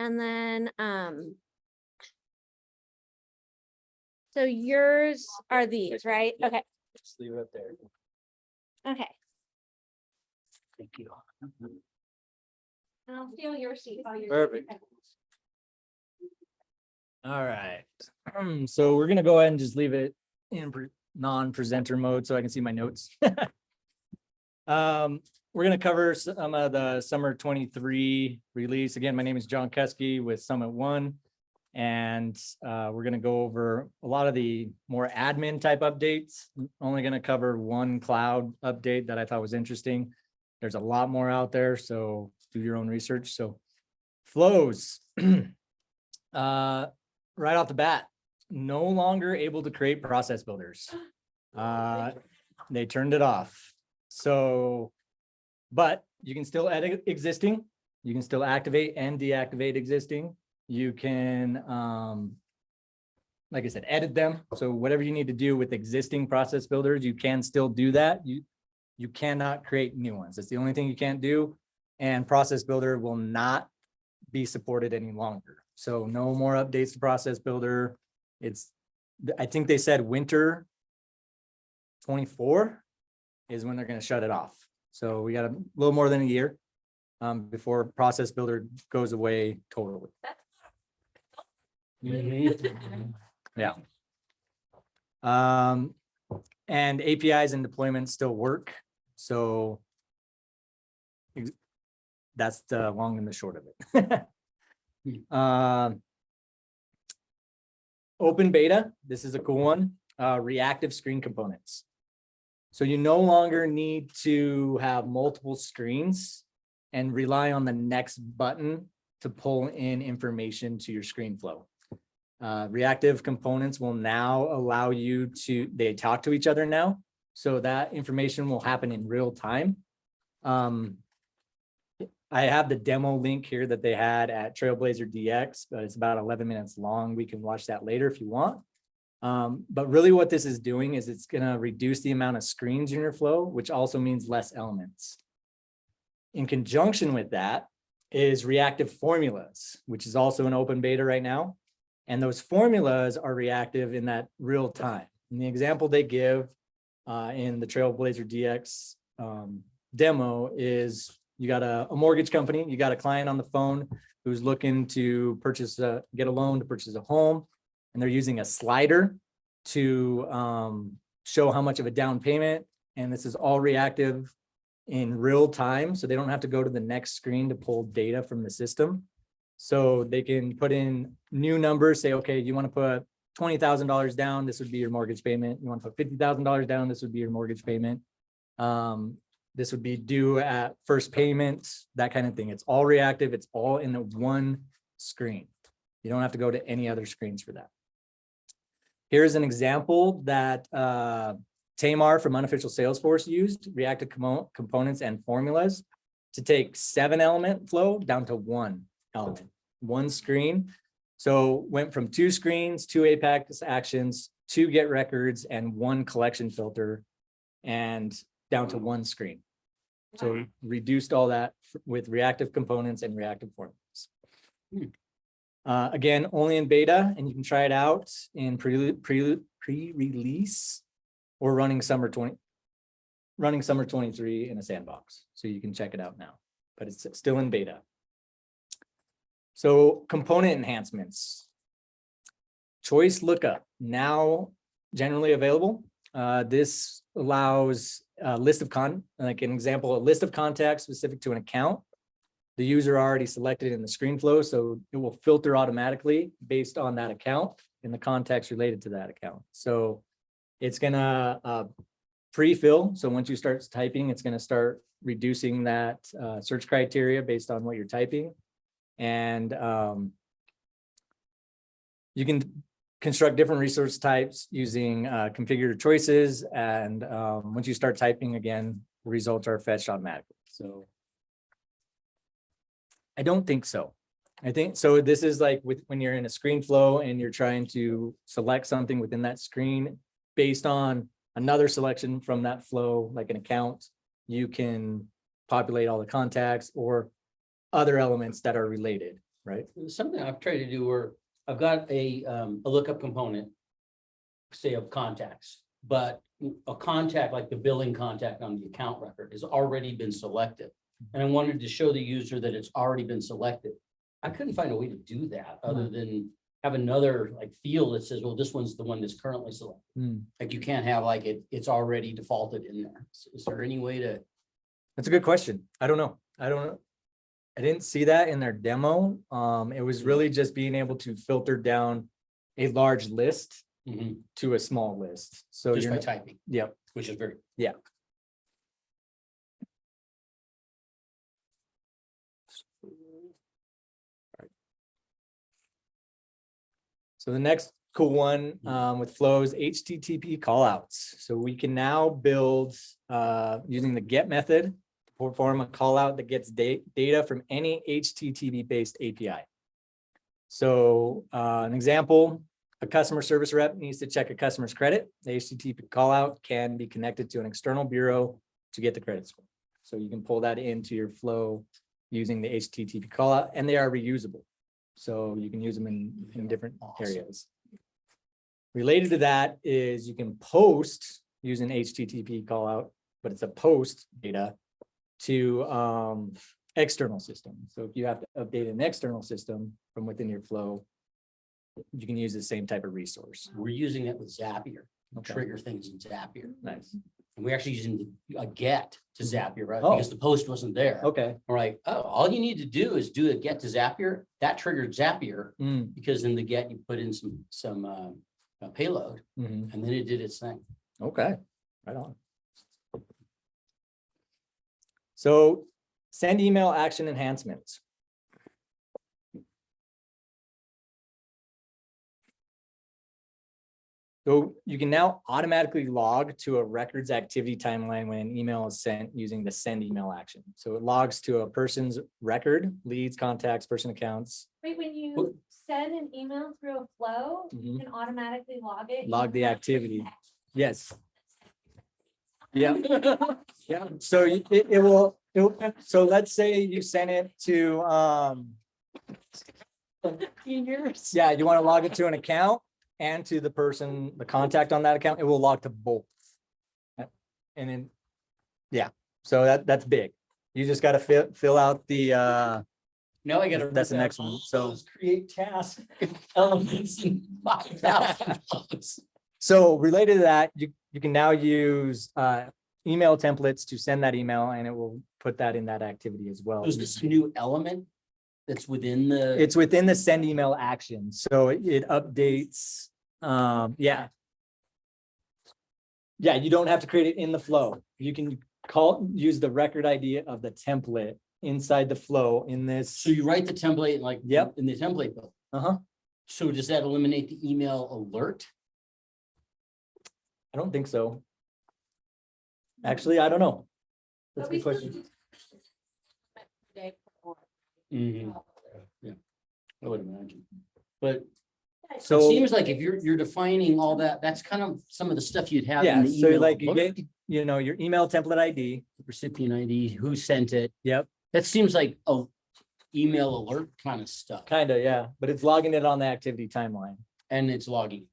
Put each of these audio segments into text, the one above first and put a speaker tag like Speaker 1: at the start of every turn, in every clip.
Speaker 1: And then, so yours are these, right?
Speaker 2: Yeah.
Speaker 1: Okay,
Speaker 2: Just leave it up there.
Speaker 1: okay.
Speaker 2: Thank you.
Speaker 1: I'll steal your seat while you're.
Speaker 2: Perfect. All right. So we're gonna go ahead and just leave it in non-presenter mode so I can see my notes. We're gonna cover some of the summer 23 release. Again, my name is John Kesky with Summit One. And we're gonna go over a lot of the more admin type updates. I'm only gonna cover one cloud update that I thought was interesting. There's a lot more out there, so do your own research. So flows. Right off the bat, no longer able to create process builders. They turned it off. So, but you can still edit existing. You can still activate and deactivate existing. You can, like I said, edit them. So whatever you need to do with existing process builders, you can still do that. You cannot create new ones. That's the only thing you can't do. And process builder will not be supported any longer. So no more updates to process builder. I think they said winter 24 is when they're going to shut it off. So we got a little more than a year before process builder goes away totally. Yeah. And APIs and deployments still work. So that's the long and the short of it. Open beta, this is a cool one, reactive screen components. So you no longer need to have multiple screens and rely on the next button to pull in information to your screen flow. Reactive components will now allow you to, they talk to each other now. So that information will happen in real time. I have the demo link here that they had at Trailblazer DX, but it's about 11 minutes long. We can watch that later if you want. But really what this is doing is it's going to reduce the amount of screens in your flow, which also means less elements. In conjunction with that is reactive formulas, which is also an open beta right now. And those formulas are reactive in that real time. And the example they give in the Trailblazer DX demo is you got a mortgage company, you got a client on the phone who's looking to get a loan to purchase a home, and they're using a slider to show how much of a down payment. And this is all reactive in real time. So they don't have to go to the next screen to pull data from the system. So they can put in new numbers, say, okay, you want to put $20,000 down, this would be your mortgage payment. You want to put $50,000 down, this would be your mortgage payment. This would be due at first payment, that kind of thing. It's all reactive. It's all in the one screen. You don't have to go to any other screens for that. Here's an example that Tamar from Unofficial Salesforce used, reactive components and formulas to take 7-element flow down to 1 element, 1 screen. So went from 2 screens, 2 Apex actions, 2 get records, and 1 collection filter, and down to 1 screen. So reduced all that with reactive components and reactive formulas. Again, only in beta, and you can try it out in pre-release or running summer 23 in a sandbox. So you can check it out now, but it's still in beta. So component enhancements. Choice lookup now generally available. This allows a list of like an example, a list of contacts specific to an account. The user already selected in the screen flow, so it will filter automatically based on that account and the context related to that account. So it's gonna pre-fill. So once you start typing, it's gonna start reducing that search criteria based on what you're typing. And you can construct different resource types using configure choices. And once you start typing again, the results are fetched automatically. So I don't think so. I think so. This is like when you're in a screen flow and you're trying to select something within that screen based on another selection from that flow, like an account, you can populate all the contacts or other elements that are related, right?
Speaker 3: Something I've tried to do where I've got a lookup component, say of contacts, but a contact like the billing contact on the account record has already been selected. And I wanted to show the user that it's already been selected. I couldn't find a way to do that other than have another like field that says, well, this one's the one that's currently selected. Like you can't have like it's already defaulted in there. Is there any way to?
Speaker 2: That's a good question. I don't know. I didn't see that in their demo. It was really just being able to filter down a large list to a small list. So
Speaker 3: Just
Speaker 2: you're
Speaker 3: by typing,
Speaker 2: yep.
Speaker 3: which is very.
Speaker 2: Yeah. So the next cool one with Flow is HTTP callouts. So we can now build using the get method to perform a callout that gets data from any HTTP based API. So an example, a customer service rep needs to check a customer's credit. The HTTP callout can be connected to an external bureau to get the credit score. So you can pull that into your Flow using the HTTP callout, and they are reusable. So you can use them in different areas. Related to that is you can post using HTTP callout, but it's a post data to external system. So if you have to update an external system from within your Flow, you can use the same type of resource.
Speaker 3: We're using it with Zapier,
Speaker 2: Okay.
Speaker 3: trigger things in Zapier.
Speaker 2: Nice.
Speaker 3: And we're actually using a get to Zapier, right?
Speaker 2: Oh.
Speaker 3: Because the post wasn't there.
Speaker 2: Okay.
Speaker 3: All right. Oh, all you need to do is do a get to Zapier. That triggered Zapier because in the get you put in some payload
Speaker 2: Mhm.
Speaker 3: and then it did its thing.
Speaker 2: Okay, right on. So send email action enhancements. So you can now automatically log to a records activity timeline when an email is sent using the send email action. So it logs to a person's record, leads, contacts, person accounts,
Speaker 1: Wait, when you send an email through a flow, you
Speaker 2: Mhm.
Speaker 1: can automatically log it.
Speaker 2: Log the activity. Yes. Yeah. Yeah. So it will, so let's say you send it to, yeah, you want to log it to an account and to the person, the contact on that account, it will log to both. And then, yeah, so that's big. You just got to fill out the,
Speaker 3: Now I gotta.
Speaker 2: That's the next one. So-
Speaker 3: Create task elements in 5,000.
Speaker 2: so related to that, you can now use email templates to send that email and it will put that in that activity as well.
Speaker 3: Is this a new element that's within the?
Speaker 2: It's within the send email action, so it updates, yeah. Yeah, you don't have to create it in the Flow. You can use the record ID of the template inside the Flow in this.
Speaker 3: So you write the template like.
Speaker 2: Yep.
Speaker 3: In the template build.
Speaker 2: Uh-huh.
Speaker 3: So does that eliminate the email alert?
Speaker 2: I don't think so. Actually, I don't know. That's a good question.
Speaker 3: Yeah, I would imagine. But it
Speaker 2: So,
Speaker 3: seems like if you're defining all that, that's kind of some of the stuff you'd have in
Speaker 2: yeah,
Speaker 3: the
Speaker 2: so
Speaker 3: email.
Speaker 2: like you
Speaker 3: alert.
Speaker 2: get, your email template ID.
Speaker 3: Recipient ID, who sent it.
Speaker 2: Yep,
Speaker 3: That seems like a email alert kind of stuff,
Speaker 2: kind of, yeah, but it's logging it on the activity timeline.
Speaker 3: and it's logging.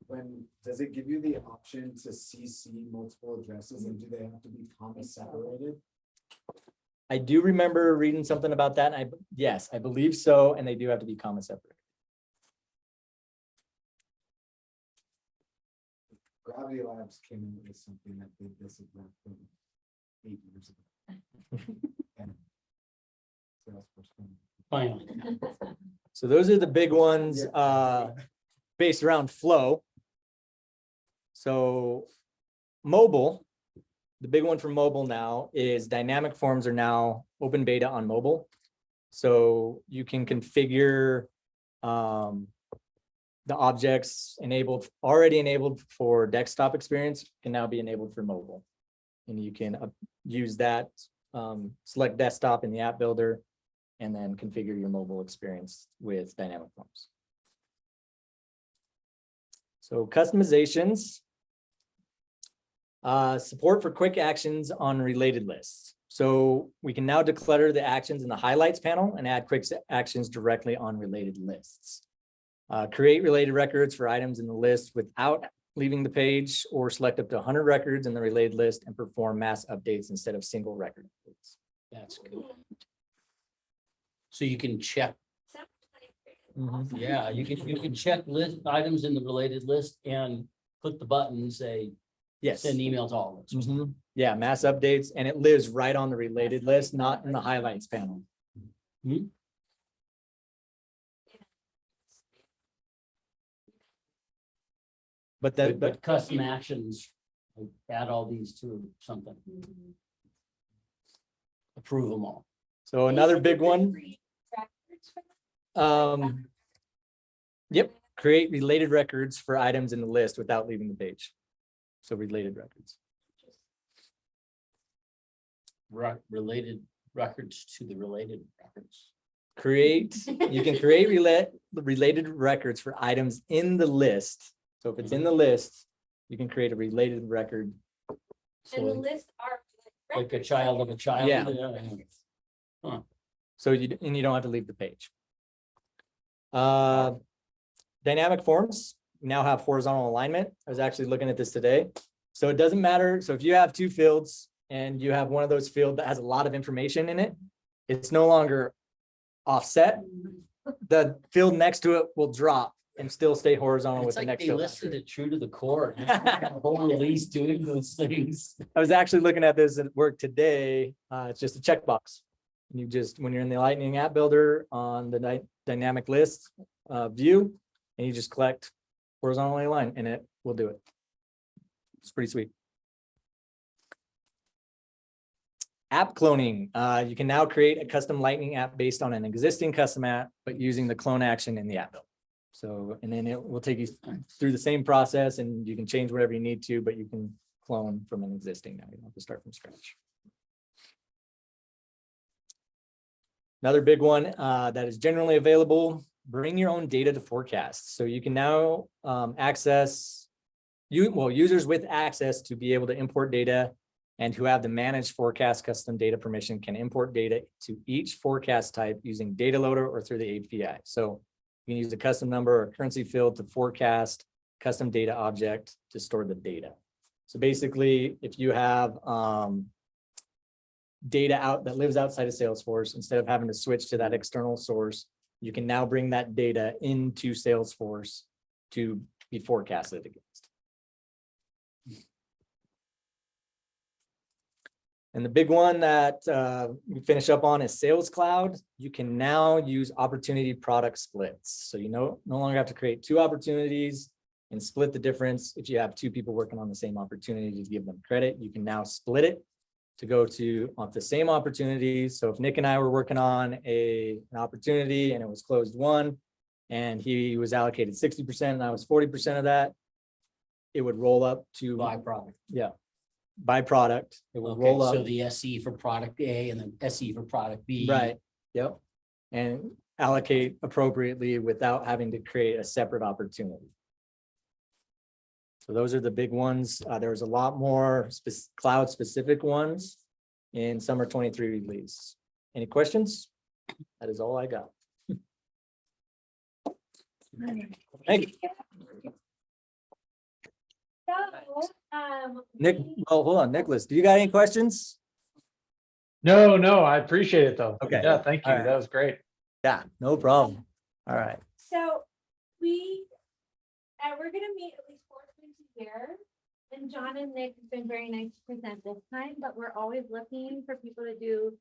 Speaker 4: When, does it give you the option to CC multiple addresses and do they have to be comma separated?
Speaker 2: I do remember reading something about that. And yes, I believe so. And they do have to be comma separate.
Speaker 4: Gravity Labs came in with something that did this exact thing 8 years ago. And Salesforce came in.
Speaker 3: Finally.
Speaker 2: So those are the big ones, based around Flow. So mobile, the big one for mobile now is dynamic forms are now open beta on mobile. So you can configure the objects already enabled for desktop experience can now be enabled for mobile. And you can use that, select desktop in the app builder, and then configure your mobile experience with dynamic forms. So customizations. Support for quick actions on related lists. So we can now declutter the actions in the highlights panel and add quick actions directly on related lists. Create related records for items in the list without leaving the page, or select up to 100 records in the related list and perform mass updates instead of single record updates.
Speaker 3: That's good. So you can check,
Speaker 2: Mhm.
Speaker 3: yeah, you can check list items in the related list and click the button and say,
Speaker 2: Yes.
Speaker 3: send email to all of us.
Speaker 2: Mhm. Yeah, mass updates, and it lives right on the related list, not in the highlights panel. But that, but
Speaker 3: But custom actions, like, add all these to something. Approve them all.
Speaker 2: so another big one. Yep, create related records for items in the list without leaving the page. So related records.
Speaker 3: Related records to the related records.
Speaker 2: Create, you can create related records for items in the list. So if it's in the list, you can create a related record.
Speaker 1: And the
Speaker 3: So
Speaker 1: list are.
Speaker 3: like a child of a child.
Speaker 2: Yeah. So you don't have to leave the page. Dynamic forms now have horizontal alignment. I was actually looking at this today. So it doesn't matter. So if you have two fields and you have one of those fields that has a lot of information in it, it's no longer offset. The field next to it will drop and still stay horizontal with
Speaker 3: It's
Speaker 2: the
Speaker 3: like
Speaker 2: next
Speaker 3: they
Speaker 2: field.
Speaker 3: listed it true to the core. Whole release doing those things.
Speaker 2: I was actually looking at this at work today. It's just a checkbox. You just, when you're in the Lightning app builder on the dynamic list view, and you just collect horizontally aligned and it will do it. It's pretty sweet. App cloning. You can now create a custom Lightning app based on an existing custom app, but using the clone action in the app builder. So, and then it will take you through the same process and you can change whatever you need to, but you can clone from an existing now. You don't have to start from scratch. Another big one that is generally available, bring your own data to forecast. So you can now access, users with access to be able to import data and who have the managed forecast custom data permission can import data to each forecast type using data loader or through the API. So you can use a custom number or currency field to forecast custom data object to store the data. So basically, if you have data out that lives outside of Salesforce, instead of having to switch to that external source, you can now bring that data into Salesforce to be forecasted against. And the big one that we finish up on is Sales Cloud. You can now use opportunity product splits. So you no longer have to create two opportunities and split the difference. If you have two people working on the same opportunity to give them credit, you can now split it to go to on the same opportunities. So if Nick and I were working on an opportunity and it was closed won, and he was allocated 60% and I was 40% of that, it would roll up to
Speaker 3: Byproduct.
Speaker 2: Yeah, by product. It will
Speaker 3: Okay,
Speaker 2: roll up.
Speaker 3: so the SE for product A and then SE for product B.
Speaker 2: Right. Yep. And allocate appropriately without having to create a separate opportunity. So those are the big ones. There was a lot more cloud specific ones in summer 23 release. Any questions? That is all I got. Thank you.
Speaker 1: So,
Speaker 2: Nick, oh, hold on, Nicholas, do you got any questions?
Speaker 5: No, I appreciate it though.
Speaker 2: Okay.
Speaker 5: Yeah, thank you.
Speaker 2: All right.
Speaker 5: That was great.
Speaker 2: Yeah, no problem. All right.
Speaker 1: So we're gonna meet at least 4 times a year. And John and Nick have been very nice to present this time, but we're always looking for people to do,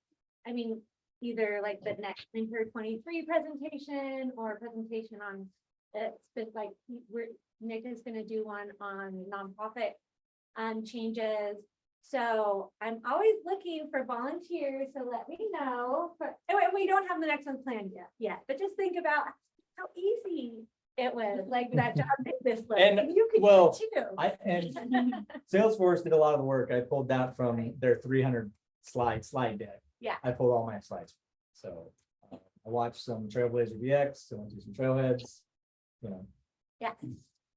Speaker 1: I mean, either like the next winter 23 presentation or presentation on it's like Nick is gonna do one on nonprofit changes. So I'm always looking for volunteers, so let me know. We don't have the next one planned yet, but just think about how easy it was, like that job made this list.
Speaker 2: And,
Speaker 1: You could do
Speaker 2: well,
Speaker 1: it too.
Speaker 2: And Salesforce did a lot of the work. I pulled that from their 300 slide deck.
Speaker 1: Yeah.
Speaker 2: I pulled all my slides. So I watched some Trailblazer DX, I went through some trailheads, you know.
Speaker 1: Yeah.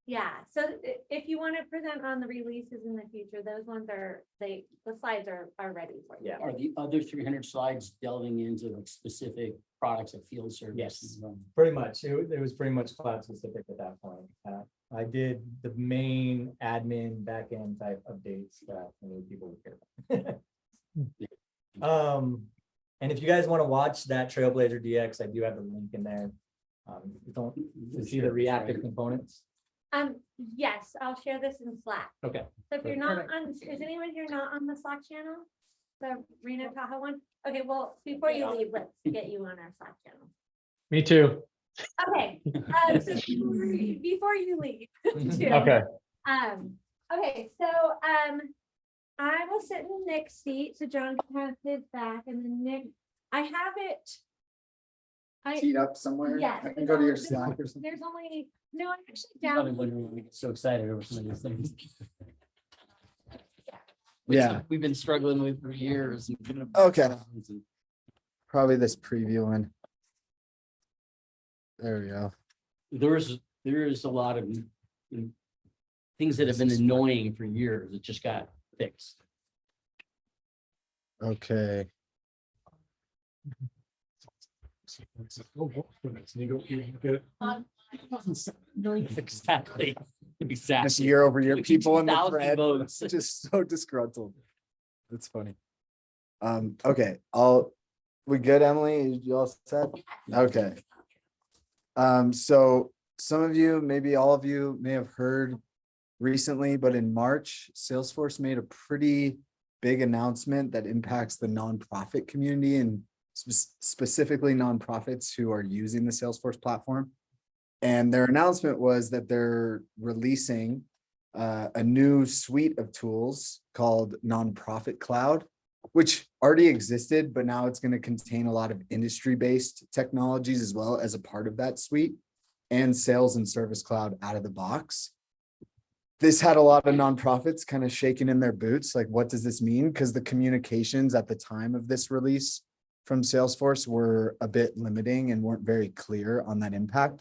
Speaker 1: Yeah, so if you want to present on the releases in the future, those ones are, the slides are ready for you.
Speaker 2: Yeah.
Speaker 3: Are the other 300 slides delving into like specific products like field service?
Speaker 2: Yes. Pretty much. It was pretty much cloud specific at that point. I did the main admin backend type updates that people would care about. And if you guys want to watch that Trailblazer DX, I do have the link in there. Don't you see the reactive components.
Speaker 1: Yes, I'll share this in Slack.
Speaker 2: Okay.
Speaker 1: So if you're not on, is anyone here not on the Slack channel? The Reno-Tahoe one? Okay, well, before you leave, let's get you on our Slack channel.
Speaker 5: Me too.
Speaker 1: Okay, so before you leave. too.
Speaker 5: Okay.
Speaker 1: Okay, so, I will sit in Nick's seat, so John can have his back, and then Nick, I have it.
Speaker 4: Teed up somewhere?
Speaker 1: Yes,
Speaker 4: I can go to your
Speaker 1: there's
Speaker 4: Slack or something.
Speaker 1: There's only, no, I'm actually
Speaker 3: Probably
Speaker 1: down.
Speaker 3: wondering why we get so excited over some of these things.
Speaker 4: Yeah.
Speaker 3: We've been struggling with for years.
Speaker 4: Okay. Probably this preview one. There we go.
Speaker 3: There is a lot of things that have been annoying for years. It just got fixed.
Speaker 4: Okay.
Speaker 3: Exactly.
Speaker 4: This
Speaker 3: Exactly.
Speaker 4: year over year,
Speaker 3: We get
Speaker 4: people in the
Speaker 3: 2,000
Speaker 4: thread
Speaker 3: votes.
Speaker 4: just so disgruntled. That's funny. Okay, we good, Emily? You all set? Okay. So some of you, maybe all of you may have heard recently, but in March, Salesforce made a pretty big announcement that impacts the nonprofit community and specifically nonprofits who are using the Salesforce platform. And their announcement was that they're releasing a new suite of tools called Nonprofit Cloud, which already existed, but now it's going to contain a lot of industry-based technologies as well as a part of that suite, and Sales and Service Cloud out of the box. This had a lot of nonprofits kind of shaking in their boots. Like, what does this mean? Because the communications at the time of this release from Salesforce were a bit limiting and weren't very clear on that impact.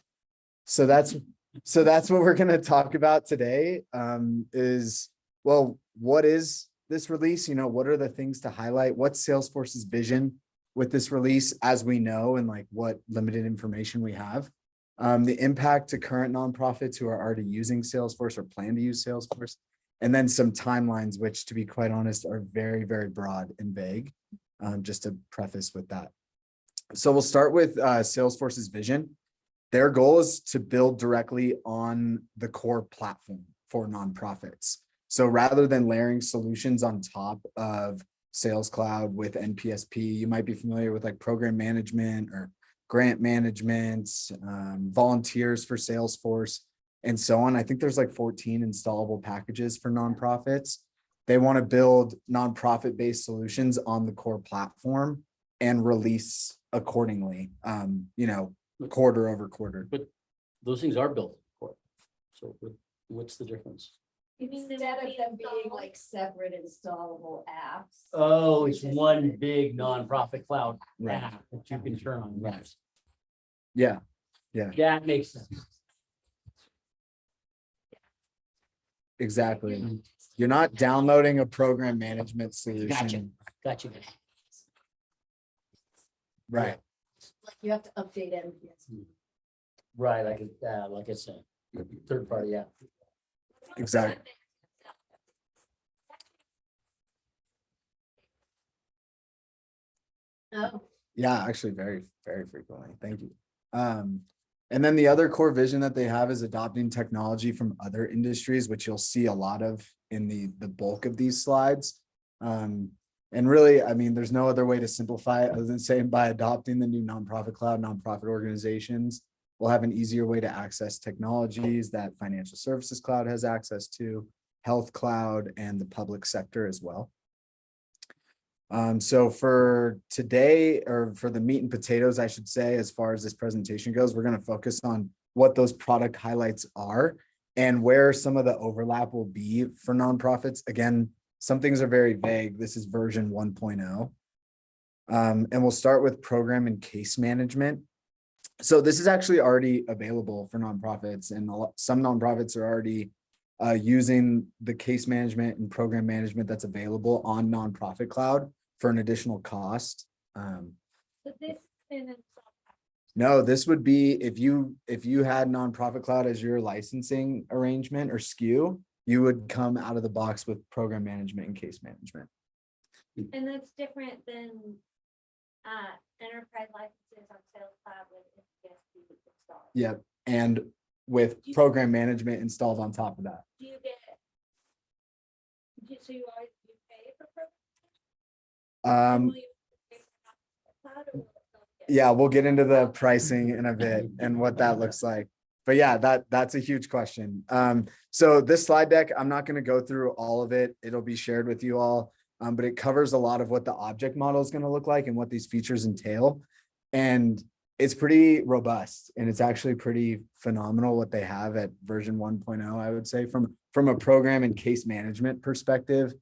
Speaker 4: So that's what we're going to talk about today. Is, well, what is this release? You know, what are the things to highlight? What's Salesforce's vision with this release, as we know, and like what limited information we have? The impact to current nonprofits who are already using Salesforce or plan to use Salesforce, and then some timelines, which, to be quite honest, are very, very broad and vague. Just to preface with that. So we'll start with Salesforce's vision. Their goal is to build directly on the core platform for nonprofits. So rather than layering solutions on top of Sales Cloud with NPSP, you might be familiar with like program management or grant management, volunteers for Salesforce, and so on. I think there's like 14 installable packages for nonprofits. They want to build nonprofit-based solutions on the core platform and release accordingly, quarter over quarter.
Speaker 3: But those things are built. So what's the difference?
Speaker 1: You mean
Speaker 6: Instead of them being like separate installable apps.
Speaker 3: Oh, it's one big nonprofit cloud
Speaker 4: Right.
Speaker 3: app that you can turn on.
Speaker 4: Right. Yeah,
Speaker 3: That makes sense.
Speaker 4: exactly. You're not downloading a program management solution.
Speaker 3: Gotcha.
Speaker 4: Right.
Speaker 6: Like you have to update NPS.
Speaker 3: Right, like it's a third party app.
Speaker 4: Exactly.
Speaker 6: Oh,
Speaker 4: Yeah, actually very, very frequently. Thank you. And then the other core vision that they have is adopting technology from other industries, which you'll see a lot of in the bulk of these slides. And really, I mean, there's no other way to simplify it other than saying by adopting the new nonprofit cloud, nonprofit organizations will have an easier way to access technologies that financial services cloud has access to, health cloud, and the public sector as well. So for today, or for the meat and potatoes, I should say, as far as this presentation goes, we're going to focus on what those product highlights are and where some of the overlap will be for nonprofits. Again, some things are very vague. This is version 1.0. And we'll start with program and case management. So this is actually already available for nonprofits, and some nonprofits are already using the case management and program management that's available on Nonprofit Cloud for an additional cost.
Speaker 1: So this been installed.
Speaker 4: No, this would be if you had Nonprofit Cloud as your licensing arrangement or SKU, you would come out of the box with program management and case management.
Speaker 1: And that's different than enterprise licenses on Sales Cloud with NPSP installed.
Speaker 4: Yep, and with program management installed on top of that.
Speaker 1: Do you get? So you always you pay for program? Will you pay for Cloud or will it still get-
Speaker 4: Yeah, we'll get into the pricing in a bit and what that looks like. But yeah, that's a huge question. So this slide deck, I'm not going to go through all of it. It'll be shared with you all. But it covers a lot of what the object model is going to look like and what these features entail. And it's pretty robust, and it's actually pretty phenomenal what they have at version 1.0, I would say, from a program and case management perspective.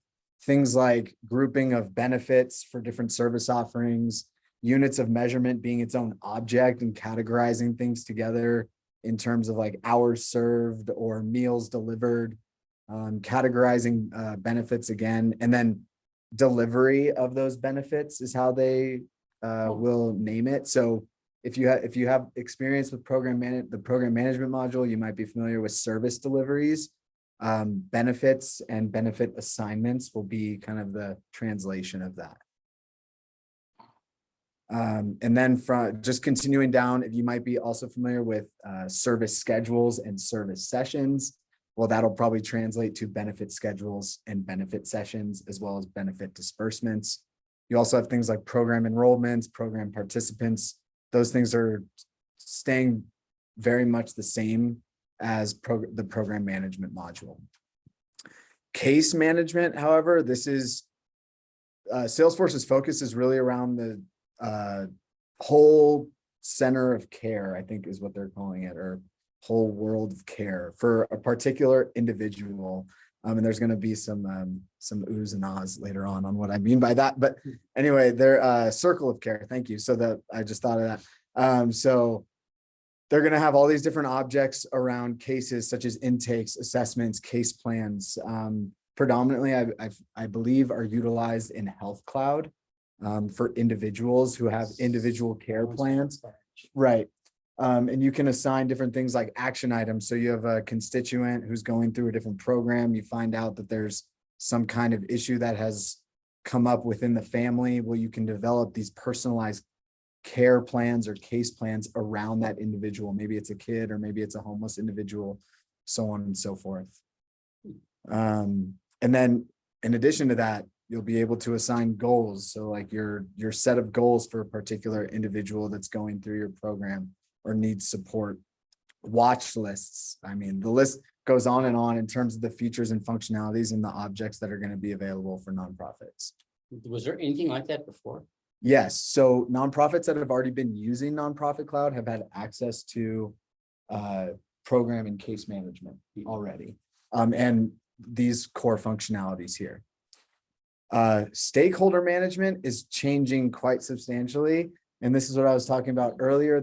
Speaker 4: Things like grouping of benefits for different service offerings, units of measurement being its own object and categorizing things together in terms of like hours served or meals delivered, categorizing benefits again, and then delivery of those benefits is how they will name it. So if you have experience with the program management module, you might be familiar with service deliveries. Benefits and benefit assignments will be kind of the translation of that. And then from just continuing down, if you might be also familiar with service schedules and service sessions, well, that'll probably translate to benefit schedules and benefit sessions, as well as benefit disbursements. You also have things like program enrollments, program participants. Those things are staying very much the same as the program management module. Case management, however, this is Salesforce's focus is really around the whole center of care, I think is what they're calling it, or whole world of care for a particular individual. And there's going to be some oohs and ahs later on what I mean by that. But anyway, they're circle of care. Thank you. So that I just thought of that. So they're going to have all these different objects around cases such as intakes, assessments, case plans. Predominantly, I believe are utilized in Health Cloud for individuals who have individual care plans. Right. And you can assign different things like action items. So you have a constituent who's going through a different program. You find out that there's some kind of issue that has come up within the family. Well, you can develop these personalized care plans or case plans around that individual. Maybe it's a kid or maybe it's a homeless individual, so on and so forth. And then in addition to that, you'll be able to assign goals. So like your set of goals for a particular individual that's going through your program or needs support. Watch lists. I mean, the list goes on and on in terms of the features and functionalities and the objects that are going to be available for nonprofits.
Speaker 3: Was there anything like that before?
Speaker 4: Yes. So nonprofits that have already been using Nonprofit Cloud have had access to program and case management already. And these core functionalities here. Stakeholder management is changing quite substantially. And this is what I was talking about earlier.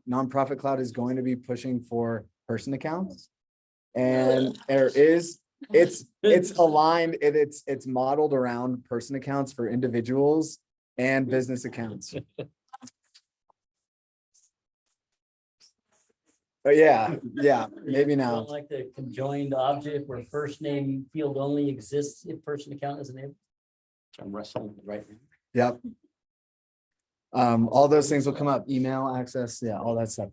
Speaker 4: Nonprofit Cloud is going to be pushing for person accounts. And it's aligned, it's modeled around person accounts for individuals and business accounts. But yeah, maybe now.
Speaker 3: Like the conjoined object where first name field only exists if person account is enabled. I'm wrestling with right now.
Speaker 4: Yep. All those things will come up, email access, yeah, all that stuff.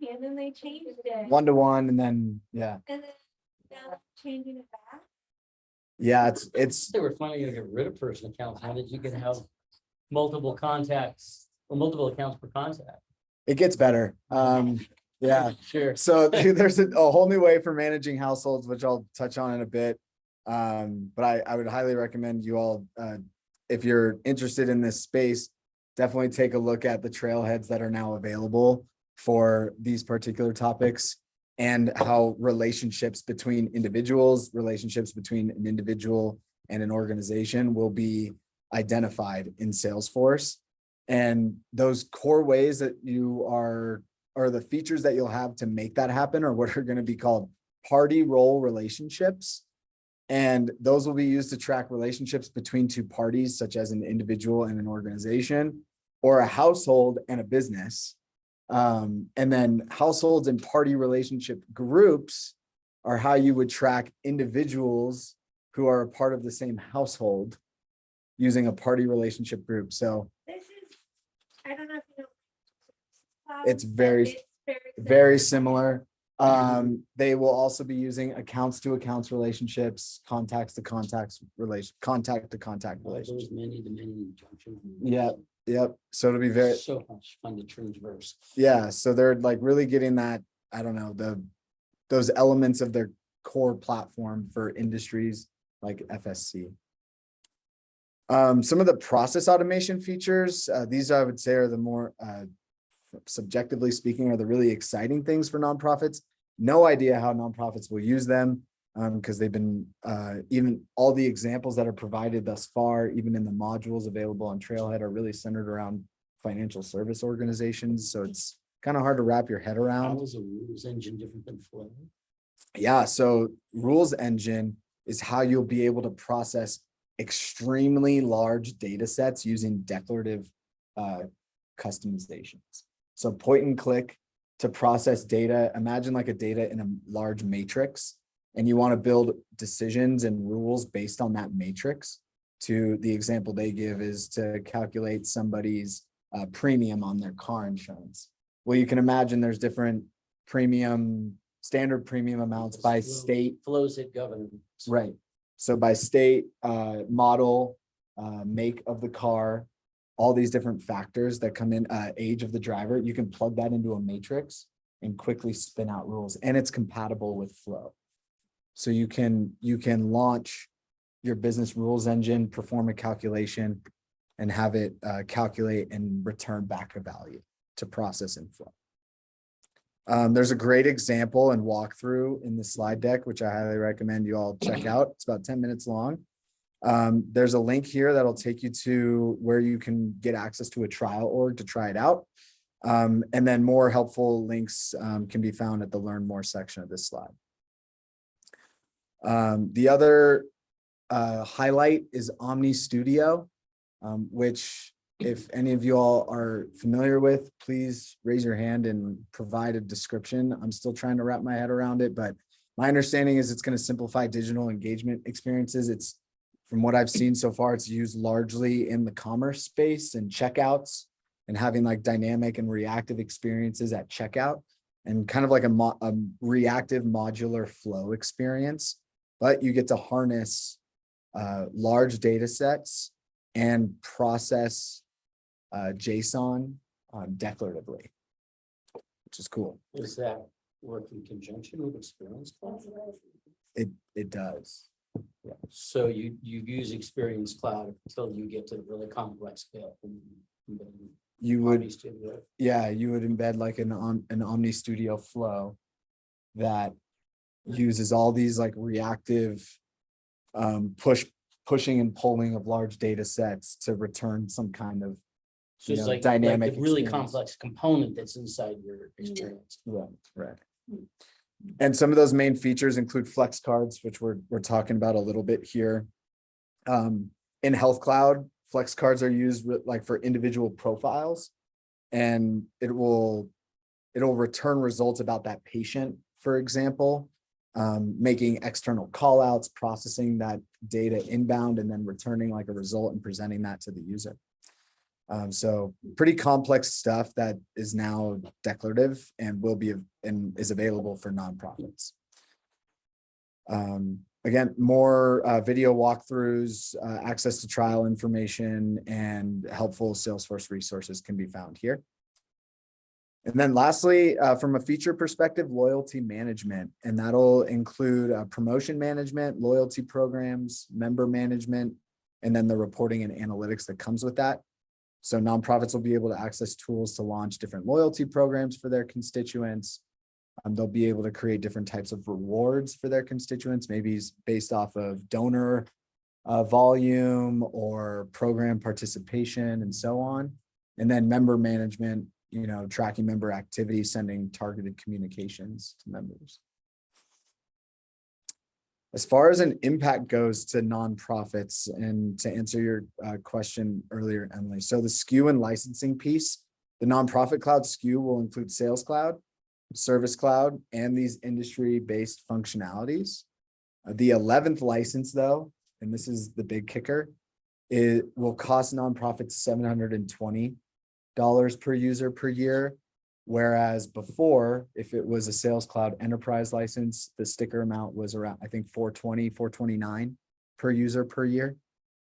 Speaker 1: And then they changed it.
Speaker 4: 1-to-1 and then, yeah.
Speaker 1: And then now changing it back.
Speaker 4: Yeah, it's
Speaker 3: They were finally gonna get rid of person accounts now that you can have multiple contacts or multiple accounts per contact.
Speaker 4: it gets better. Yeah.
Speaker 3: Sure.
Speaker 4: So there's a whole new way for managing households, which I'll touch on in a bit. But I would highly recommend you all, if you're interested in this space, definitely take a look at the trailheads that are now available for these particular topics and how relationships between individuals, relationships between an individual and an organization will be identified in Salesforce. And those core ways that you are, or the features that you'll have to make that happen are what are going to be called party role relationships. And those will be used to track relationships between two parties, such as an individual and an organization, or a household and a business. And then households and party relationship groups are how you would track individuals who are a part of the same household using a party relationship group. So
Speaker 1: This is, I don't know if you know.
Speaker 4: It's
Speaker 1: but
Speaker 4: very-
Speaker 1: it's
Speaker 4: very similar. They will also be using accounts to accounts relationships, contacts to contacts contact to contact relationships.
Speaker 3: Those many to many junction.
Speaker 4: Yep. So it'll be very,
Speaker 3: So much fun to transverse.
Speaker 4: yeah, so they're like really getting that, I don't know, those elements of their core platform for industries like FSC. Some of the process automation features, these I would say are the more, subjectively speaking, are the really exciting things for nonprofits. No idea how nonprofits will use them, because they've been, even all the examples that are provided thus far, even in the modules available on Trailhead, are really centered around financial service organizations. So it's kind of hard to wrap your head
Speaker 3: How
Speaker 4: around.
Speaker 3: is a rules engine different than flow?
Speaker 4: Yeah, so rules engine is how you'll be able to process extremely large data sets using declarative customizations. So point and click to process data. Imagine like a data in a large matrix, and you want to build decisions and rules based on that matrix. To the example they give is to calculate somebody's premium on their car insurance. Well, you can imagine there's different standard premium amounts by state.
Speaker 3: Flows it governance.
Speaker 4: Right. So by state, model, make of the car, all these different factors that come in, age of the driver, you can plug that into a matrix and quickly spin out rules, and it's compatible with Flow. So you can launch your business rules engine, perform a calculation, and have it calculate and return back a value to process in Flow. There's a great example and walkthrough in the slide deck, which I highly recommend you all check out. It's about 10 minutes long. There's a link here that'll take you to where you can get access to a trial org to try it out. And then more helpful links can be found at the Learn More section of this slide. The other highlight is Omni Studio, which if any of you all are familiar with, please raise your hand and provide a description. I'm still trying to wrap my head around it, but my understanding is it's going to simplify digital engagement experiences. It's, from what I've seen so far, it's used largely in the commerce space and checkouts, and having like dynamic and reactive experiences at checkout, and kind of like a reactive modular flow experience. But you get to harness large data sets and process JSON declaratively, which is cool.
Speaker 3: Does that work in conjunction with Experience Cloud?
Speaker 4: It does.
Speaker 3: So you use Experience Cloud until you get to the really complex bit. And then
Speaker 4: You would,
Speaker 3: Omni Studio.
Speaker 4: yeah, you would embed like an Omni Studio flow that uses all these like reactive pushing and pulling of large data sets to return some kind of
Speaker 3: So it's like
Speaker 4: dynamic
Speaker 3: the really
Speaker 4: experience.
Speaker 3: complex component that's inside your experience.
Speaker 4: Right. And some of those main features include flex cards, which we're talking about a little bit here. In Health Cloud, flex cards are used like for individual profiles, and it'll return results about that patient, for example, making external call outs, processing that data inbound, and then returning like a result and presenting that to the user. So pretty complex stuff that is now declarative and will be and is available for nonprofits. Again, more video walkthroughs, access to trial information, and helpful Salesforce resources can be found here. And then lastly, from a feature perspective, loyalty management, and that'll include promotion management, loyalty programs, member management, and then the reporting and analytics that comes with that. So nonprofits will be able to access tools to launch different loyalty programs for their constituents. They'll be able to create different types of rewards for their constituents, maybe based off of donor volume or program participation and so on. And then member management, tracking member activity, sending targeted communications to members. As far as an impact goes to nonprofits, and to answer your question earlier, Emily, so the SKU and licensing piece, the nonprofit cloud SKU will include Sales Cloud, Service Cloud, and these industry-based functionalities. The 11th license, though, and this is the big kicker, it will cost nonprofits $720 per user per year. Whereas before, if it was a Sales Cloud enterprise license, the sticker amount was around, I think, $429 per user per year.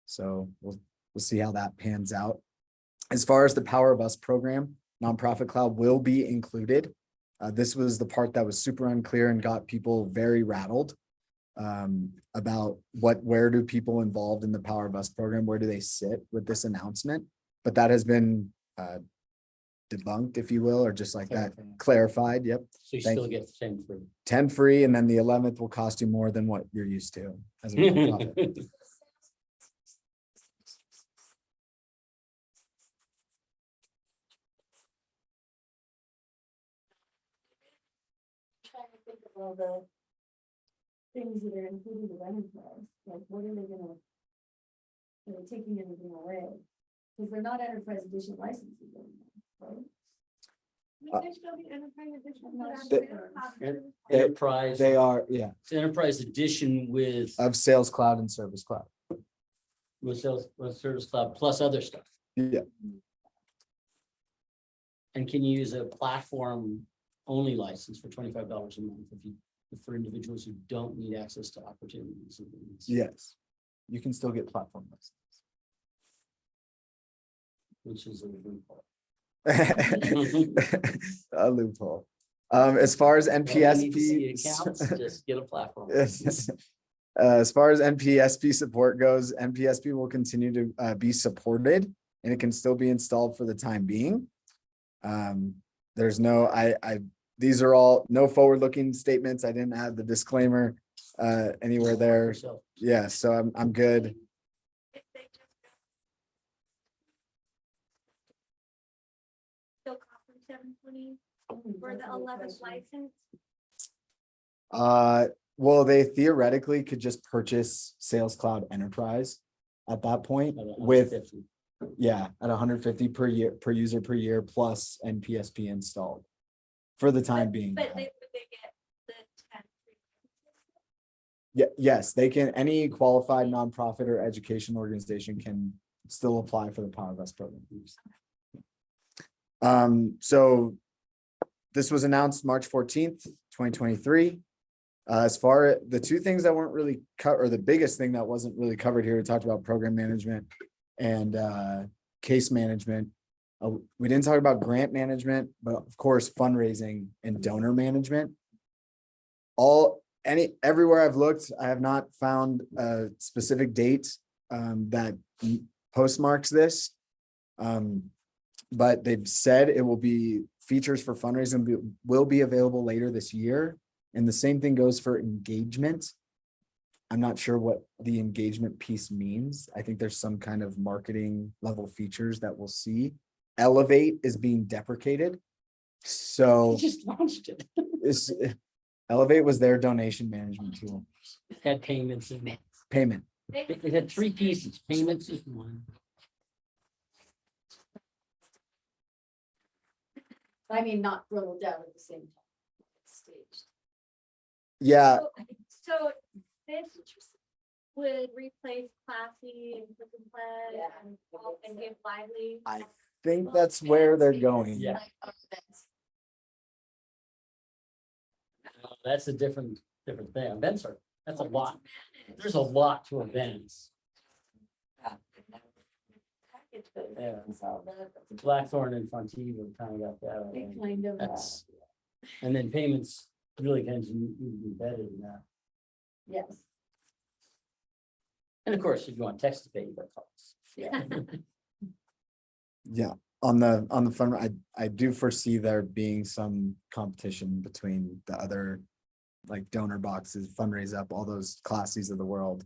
Speaker 4: So we'll see how that pans out. As far as the Power of Us program, Nonprofit Cloud will be included. This was the part that was super unclear and got people very rattled about where do people involved in the Power of Us program, where do they sit with this announcement? But that has been debunked, if you will, or just like that clarified. Yep.
Speaker 3: So you
Speaker 4: Thank
Speaker 3: still
Speaker 4: you.
Speaker 3: get the same for.
Speaker 4: 10 free, and then the 11th will cost you more than what you're used to as a nonprofit.
Speaker 6: Trying to think of all the things that are included with enterprise, like what are they gonna? Are they taking anything away? Because they're not enterprise edition licenses anymore, right?
Speaker 1: There's still the enterprise edition for that
Speaker 4: They-
Speaker 1: too.
Speaker 3: Enterprise.
Speaker 4: They are, yeah,
Speaker 3: It's Enterprise edition with,
Speaker 4: of Sales Cloud and Service Cloud.
Speaker 3: with Service Cloud plus other stuff.
Speaker 4: Yeah,
Speaker 3: And can you use a platform only license for $25 a month for individuals who don't need access to opportunities? and things,
Speaker 4: yes. You can still get platform license.
Speaker 3: Which is a loophole.
Speaker 4: A loophole. As far as
Speaker 3: All you need to see
Speaker 4: NPSP.
Speaker 3: accounts, just get a platform.
Speaker 4: As far as NPSP support goes, NPSP will continue to be supported, and it can still be installed for the time being. There's no, these are all no forward-looking statements. I didn't add the disclaimer anywhere there.
Speaker 3: So,
Speaker 4: Yeah, so I'm good.
Speaker 1: If they just still cost them $720 for the 11th license.
Speaker 4: Well, they theoretically could just purchase Sales Cloud Enterprise at that point with,
Speaker 3: 150.
Speaker 4: yeah, at 150 per year, per user per year, plus NPSP installed for the time being.
Speaker 1: But would they get the 10 free licenses?
Speaker 4: Yeah, yes, they can, any qualified nonprofit or education organization can still apply for the Power of Us program. So this was announced March 14th, 2023. As far the two things that weren't really or the biggest thing that wasn't really covered here, we talked about program management and case management. We didn't talk about grant management, but of course, fundraising and donor management. Everywhere I've looked, I have not found a specific date that postmarks this. But they've said it will be features for fundraising will be available later this year. And the same thing goes for engagement. I'm not sure what the engagement piece means. I think there's some kind of marketing level features that we'll see. Elevate is being deprecated. So
Speaker 3: You just launched it.
Speaker 4: Elevate was their donation management tool.
Speaker 3: Had payments in it.
Speaker 4: Payment.
Speaker 3: It had three pieces. Payments is one.
Speaker 6: I mean, not rolled out at the same time. It's staged.
Speaker 4: Yeah,
Speaker 1: So this would replace Classy and Click and Play and Give Lively.
Speaker 4: I think that's where they're going.
Speaker 3: Yeah.
Speaker 6: Like, events.
Speaker 3: That's a different thing. Events are, that's a lot. There's a lot to events.
Speaker 6: Package, but
Speaker 3: Yeah.
Speaker 6: it's all that.
Speaker 3: Blackthorn and Fontiva kind of got that. I
Speaker 6: They
Speaker 3: think.
Speaker 6: kind of,
Speaker 3: That's, and then payments really kind of be better than that.
Speaker 6: yes,
Speaker 3: And of course, if you want text to pay, you got calls.
Speaker 6: yeah.
Speaker 4: Yeah, on the fund, I do foresee there being some competition between the other like donor boxes, fundraise up, all those classes of the world.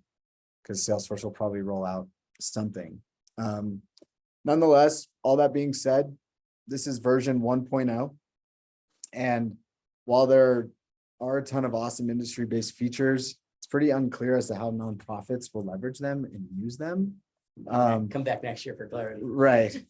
Speaker 4: because Salesforce will probably roll out something. Nonetheless, all that being said, this is version 1.0. And while there are a ton of awesome industry-based features, it's pretty unclear as to how nonprofits will leverage them and use them.
Speaker 3: Come back next year for clarity.
Speaker 4: Right.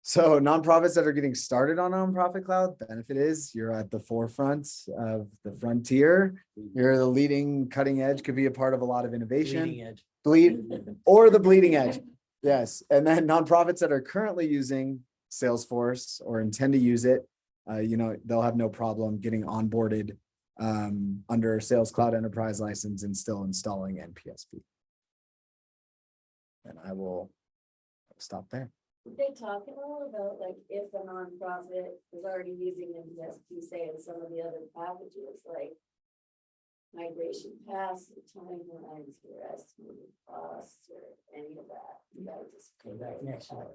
Speaker 4: So nonprofits that are getting started on nonprofit cloud, benefit is you're at the forefront of the frontier. You're the leading cutting edge, could be a part of a lot of innovation.
Speaker 3: Leading edge.
Speaker 4: Or the bleeding edge. Yes. And then nonprofits that are currently using Salesforce or intend to use it, they'll have no problem getting onboarded under Sales Cloud Enterprise license and still installing NPSP. And I will stop there.
Speaker 6: Did they talk at all about like if a nonprofit is already using NPSP, say in some of the other packages, like migration pass, the timelines or estimated costs or any of that? You guys just
Speaker 3: Come back next year.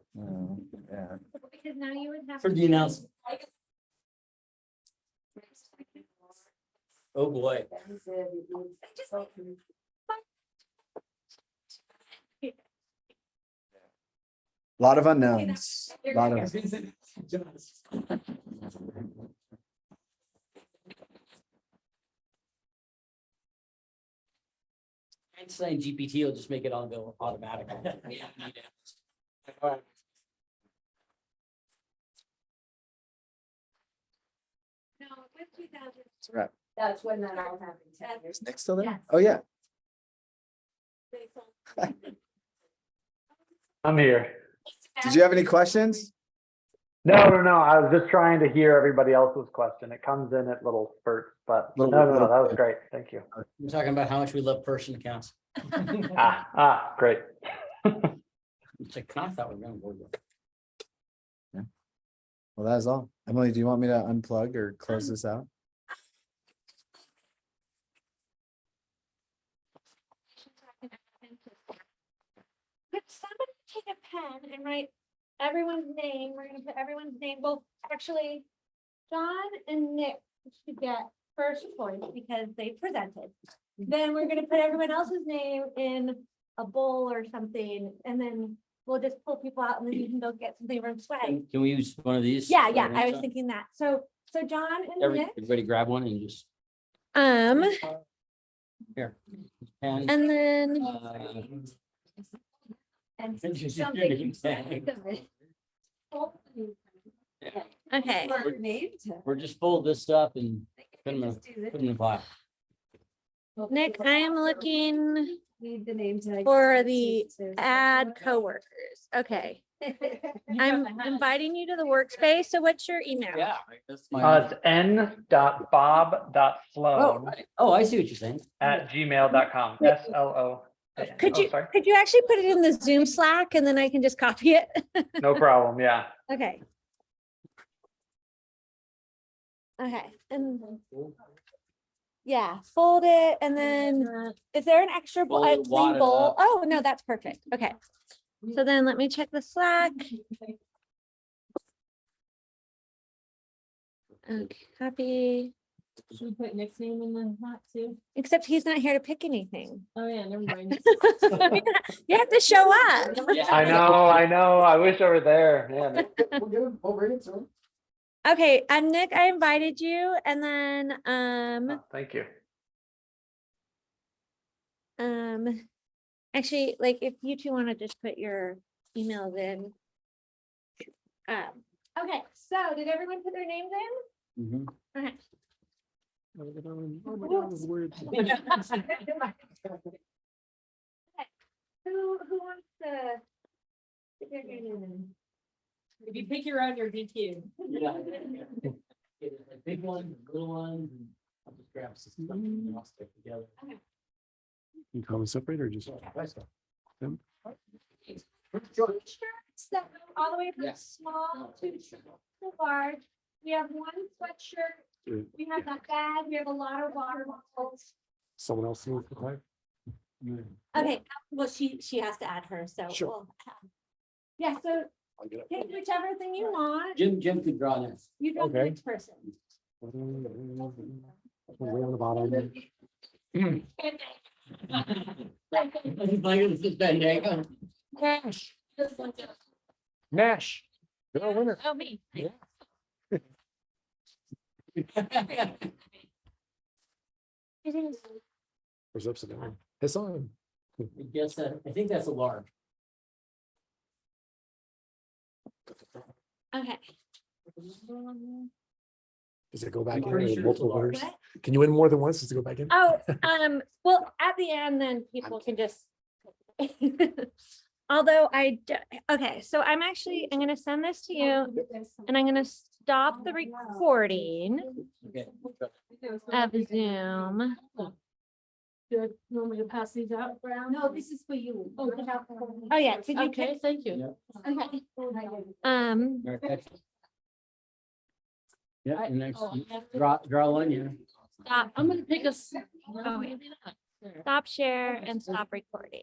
Speaker 4: Yeah.
Speaker 1: Because now you would have.
Speaker 3: For
Speaker 1: to
Speaker 3: the
Speaker 1: do-
Speaker 3: announcement. Oh, boy.
Speaker 6: expensive, it needs consultants.
Speaker 4: A lot of unknowns. Lot of,
Speaker 3: Einstein GPT will just make it all go automatic.
Speaker 1: No, with 2000.
Speaker 4: right.
Speaker 6: That's when that all happened. 10 years.
Speaker 4: Is Nick still there?
Speaker 1: Yes.
Speaker 4: Oh, yeah.
Speaker 1: they sold-
Speaker 5: I'm here.
Speaker 4: Did you have any questions?
Speaker 5: No. I was just trying to hear everybody else's question. It comes in at little spurts, but no, that was great. Thank you.
Speaker 3: We're talking about how much we love person accounts.
Speaker 5: Great.
Speaker 3: It's like, I thought we were gonna board with.
Speaker 4: Well, that is all. Emily, do you want me to unplug or close this out?
Speaker 1: Could somebody take a pen and write everyone's name? We're gonna put everyone's name, both actually, John and Nick should get first choice because they presented. Then we're gonna put everyone else's name in a bowl or something, and then we'll just pull people out and then you can go get something from Swag.
Speaker 3: Can we use one of these?
Speaker 1: Yeah, I was thinking that. So John and Nick.
Speaker 3: Everybody grab one and just. Here. And,
Speaker 1: And then.
Speaker 6: And
Speaker 3: Finish
Speaker 6: something
Speaker 3: your
Speaker 6: you said.
Speaker 1: Okay.
Speaker 3: we're just fold this up and put them in a pile.
Speaker 1: Nick, I am looking
Speaker 6: Need the name tag.
Speaker 1: for the add coworkers. Okay. I'm inviting you to the workspace. So what's your email?
Speaker 3: Yeah. That's my.
Speaker 5: It's n.bob.sloan
Speaker 3: I see what you're saying.
Speaker 5: at gmail.com. SLO.
Speaker 1: Could
Speaker 5: Oh, sorry.
Speaker 1: you actually put it in the Zoom Slack and then I can just copy it?
Speaker 5: No problem. Yeah.
Speaker 1: Okay. Okay, and yeah, fold it and then is there an extra bowl?
Speaker 3: Fold it, wad
Speaker 1: Clean
Speaker 3: it
Speaker 1: bowl?
Speaker 3: up.
Speaker 1: Oh, no, that's perfect. Okay. So then let me check the Slack. Okay, copy,
Speaker 6: Should we put Nick's name in the hot too?
Speaker 1: except he's not here to pick anything.
Speaker 6: Oh, yeah, never mind.
Speaker 1: You have to show up.
Speaker 5: I know. I wish I were there. Man.
Speaker 1: Okay, and Nick, I invited you and then,
Speaker 5: Thank you.
Speaker 1: actually, like, if you two want to just put your emails in. Okay, so did everyone put their names in?
Speaker 3: Mhm.
Speaker 1: Okay. Who wants to? stick their name in?
Speaker 6: If you pick your own, you're DQ.
Speaker 3: Yeah. Big ones, little ones, and I'll just grab some stuff and I'll stick together.
Speaker 7: You call it separate or just?
Speaker 1: Shirts that go all the way from
Speaker 3: Yes.
Speaker 1: small to large. We have one sweatshirt. We have that bag. We have a lot of water bottles.
Speaker 7: Someone else knows the type?
Speaker 1: Okay, well, she has to add her, so.
Speaker 7: Sure.
Speaker 1: we'll yeah, so
Speaker 7: I'll get it.
Speaker 1: take whichever thing you want.
Speaker 3: Jim could draw this.
Speaker 1: You draw the
Speaker 7: Okay.
Speaker 1: next person.
Speaker 7: Way on the bottom.
Speaker 2: Nash. Nash. You're a winner.
Speaker 1: Oh, me.
Speaker 7: Where's upside down? It's on.
Speaker 3: I think that's a large.
Speaker 1: Okay.
Speaker 7: Does it go back
Speaker 3: I'm
Speaker 7: in
Speaker 3: pretty
Speaker 7: with
Speaker 3: sure it's
Speaker 7: multiple
Speaker 3: a large.
Speaker 7: winners? Can you win more than once? Does it go back in?
Speaker 1: Oh, well, at the end, then people can just. Although okay, so I'm gonna send this to you and I'm gonna stop the recording
Speaker 3: Okay.
Speaker 1: of Zoom.
Speaker 6: Good. You want me to pass these out? No, this is for you.
Speaker 1: Oh, yeah, could you,
Speaker 6: Okay, thank you.
Speaker 1: okay,
Speaker 3: Yeah, and next, draw one, yeah.
Speaker 1: stop,
Speaker 6: I'm gonna take a.
Speaker 1: Oh, wait. Stop share and stop recording.